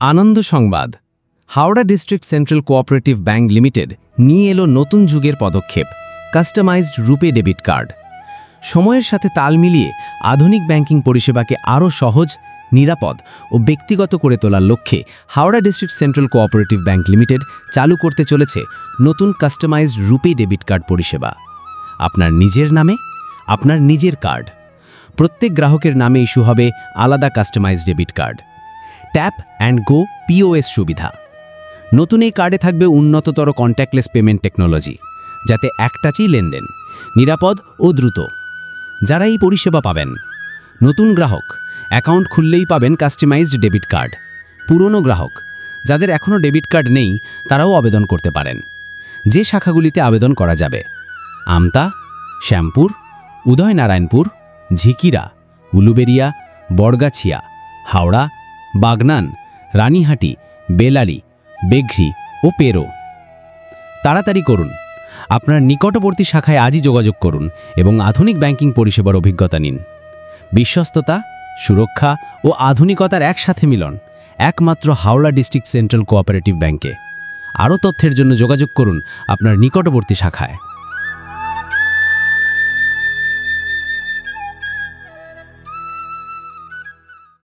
আনন্দ সংবাদ। Howrah district central cooperative bank limited নিয়ে এলো নতুন যুগের পদক্ষেপ, কাস্টমাইজড রুপে ডেবিট কার্ড। সময়ের সাথে তাল মিলিয়ে আধুনিক ব্যাংকিং পরিষেবাকে আরও সহজ, নিরাপদ ও ব্যক্তিগত করে তোলার লক্ষ্যে Howrah district central cooperative bank limited চালু করতে চলেছে নতুন কাস্টমাইজড রুপে ডেবিট কার্ড পরিষেবা। আপনার নিজের নামে, আপনার নিজের কার্ড। প্রত্যেক গ্রাহকের নামে ইস্যু হবে আলাদা customized debit card. Tap and go POS সুবিধা। নতুন এই কার্ডে থাকবে উন্নততর কন্ট্যাক্টলেস পেমেন্ট টেকনোলজি, যাতে এক টাচেই লেনদেন, নিরাপদ ও দ্রুত। যারা এই পরিষেবা পাবেন, নতুন গ্রাহক অ্যাকাউন্ট খুললেই পাবেন কাস্টমাইজড ডেবিট কার্ড। পুরনো গ্রাহক যাদের এখনও ডেবিট কার্ড নেই, তারাও আবেদন করতে পারেন। যে শাখাগুলিতে আবেদন করা যাবে: আমতা, শ্যামপুর, উদয়নারায়ণপুর, ঝিকিরা, উলুবেরিয়া, বড়গাছিয়া, হাওড়া, বাগনান, রানীহাটি, বেলারি, বেঘ্রি ও পেরো। তাড়াতাড়ি করুন, আপনার নিকটবর্তী শাখায় আজই যোগাযোগ করুন এবং আধুনিক ব্যাংকিং পরিষেবার অভিজ্ঞতা নিন। বিশ্বস্ততা, সুরক্ষা ও আধুনিকতার একসাথে মিলন, একমাত্র হাওড়া ডিস্ট্রিক্ট সেন্ট্রাল কোঅপারেটিভ ব্যাংকে। আরও তথ্যের জন্য যোগাযোগ করুন আপনার নিকটবর্তী শাখায়।